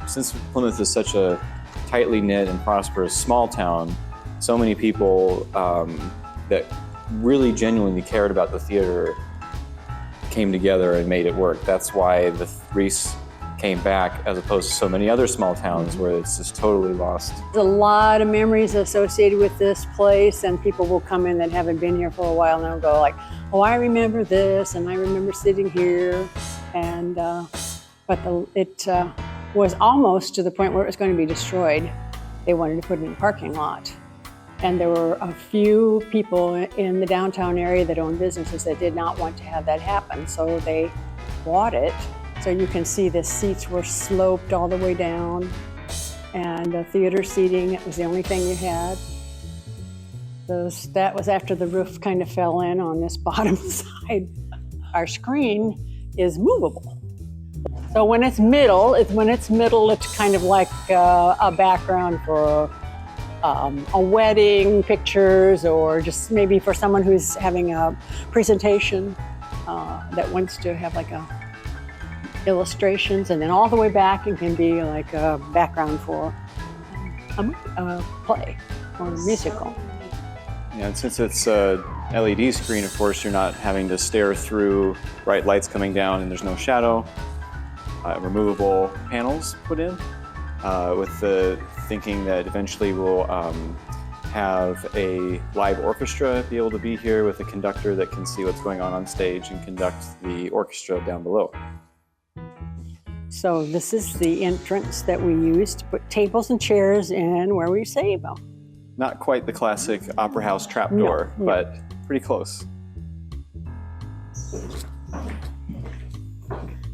Since Plymouth is such a tightly knit and prosperous small town, so many people that really genuinely cared about the theater came together and made it work. That's why the REES came back, as opposed to so many other small towns where it's just totally lost. There's a lot of memories associated with this place, and people will come in that haven't been here for a while and they'll go like, oh, I remember this, and I remember sitting here. And but it was almost to the point where it was going to be destroyed. They wanted to put it in a parking lot. And there were a few people in the downtown area that owned businesses that did not want to have that happen. So they bought it. So you can see the seats were sloped all the way down. And the theater seating, it was the only thing you had. That was after the roof kind of fell in on this bottom side. Our screen is movable. So when it's middle, it's kind of like a background for a wedding, pictures, or just maybe for someone who's having a presentation that wants to have like illustrations, and then all the way back it can be like a background for a play or a musical. Yeah, and since it's a LED screen, of course, you're not having to stare through bright lights coming down, and there's no shadow. Removable panels put in with the thinking that eventually we'll have a live orchestra be able to be here with a conductor that can see what's going on stage and conduct the orchestra down below. So this is the entrance that we use to put tables and chairs in where we save them. Not quite the classic opera house trapdoor, No. but pretty close.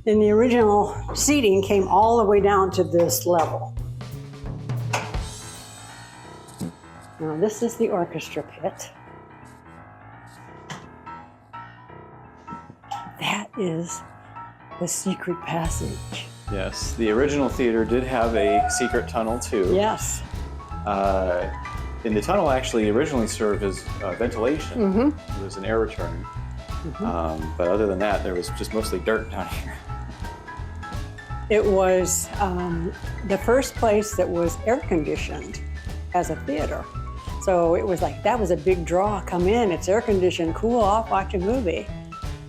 And the original seating came all the way down to this level. Now this is the orchestra pit. That is the secret passage. Yes, the original theater did have a secret tunnel too. Yes. And the tunnel actually originally served as ventilation. Mm-hmm. It was an air return. Mm-hmm. But other than that, there was just mostly dirt down here. It was the first place that was air conditioned as a theater. So it was like, that was a big draw. Come in, it's air conditioned, cool off, watch a movie.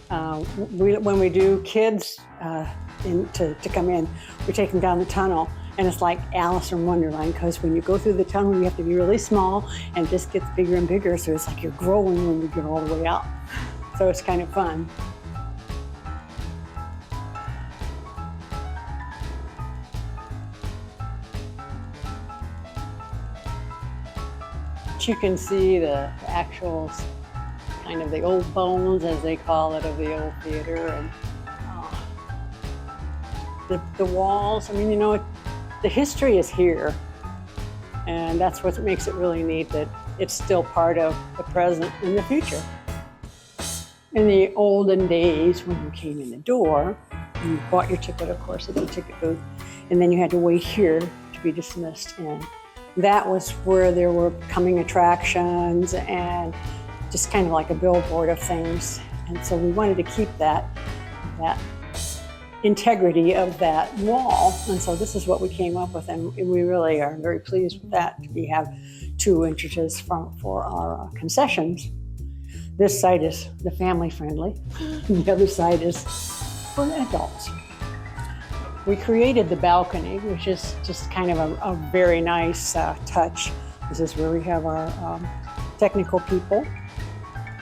When we do kids to come in, we take them down the tunnel, and it's like Alice in Wonderland, because when you go through the tunnel, you have to be really small, and it just gets bigger and bigger. So it's like you're growing when you get all the way out. So it's kind of fun. You can see the actual, kind of the old bones, as they call it, of the old theater, and the walls. I mean, you know, the history is here, and that's what makes it really neat, that it's still part of the present and the future. In the olden days, when you came in the door, you bought your ticket, of course, at the ticket booth, and then you had to wait here to be dismissed in. That was where there were coming attractions and just kind of like a billboard of things. And so we wanted to keep that integrity of that wall. And so this is what we came up with, and we really are very pleased with that. We have 2 entrances for our concessions. This side is the family friendly. The other side is for the adults. We created the balcony, which is just kind of a very nice touch. This is where we have our technical people.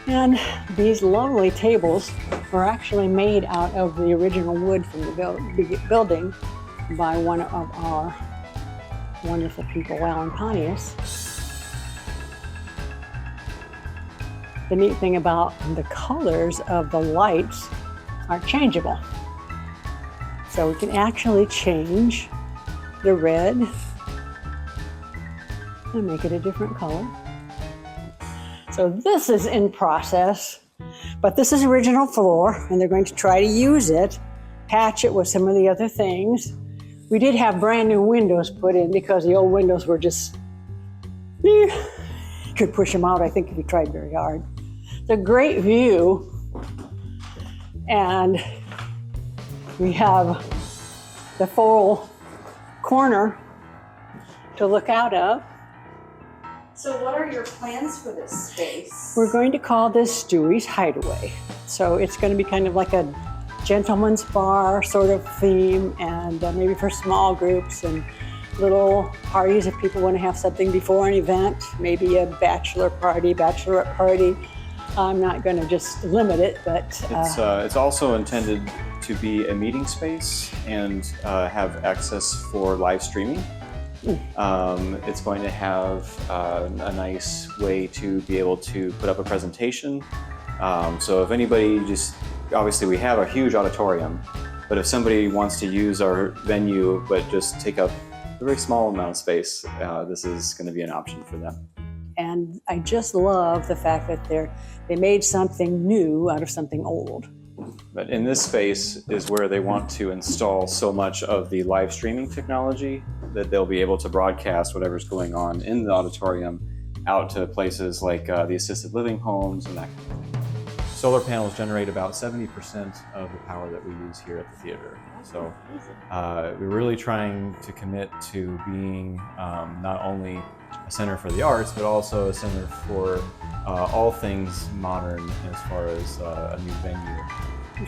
And these lovely tables were actually made out of the original wood from the building by one of our wonderful people, Alan Pontius. The neat thing about the colors of the lights are changeable. So we can actually change the red and make it a different color. So this is in process, but this is original floor, and they're going to try to use it, patch it with some of the other things. We did have brand new windows put in because the old windows were just, you could push them out, I think, if you tried very hard. It's a great view. And we have the full corner to look out of. So what are your plans for this space? We're going to call this Stewie's Hideaway. So it's going to be kind of like a gentleman's bar sort of theme, and maybe for small groups and little parties if people want to have something before an event, maybe a bachelor party, bachelorette party. I'm not going to just limit it, but it's also intended to be a meeting space and have access for live streaming. It's going to have a nice way to be able to put up a presentation. So if anybody obviously we have a huge auditorium, but if somebody wants to use our venue but just take up a very small amount of space, this is going to be an option for them. And I just love the fact that they made something new out of something old. But in this space is where they want to install so much of the live streaming technology that they'll be able to broadcast whatever's going on in the auditorium out to places like the assisted living homes and that kind of thing. Solar panels generate about 70% of the power that we use here at the theater. So we're really trying to commit to being not only a center for the arts, but also a center for all things modern as far as a new venue.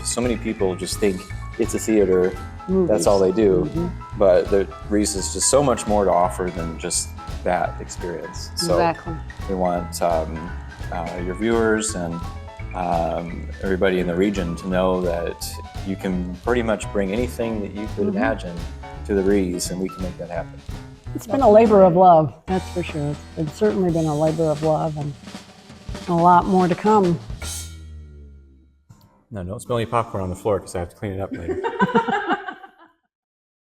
So many people just think it's a theater, Movies. That's all they do, Mm-hmm. but the REES is just so much more to offer than just that experience. So Exactly. we want your viewers and everybody in the region to know that you can pretty much bring anything that you could imagine to the REES, and we can make that happen. It's been a labor of love, that's for sure. It's certainly been a labor of love, and a lot more to come. No, don't spill any popcorn on the floor because I have to clean it up later.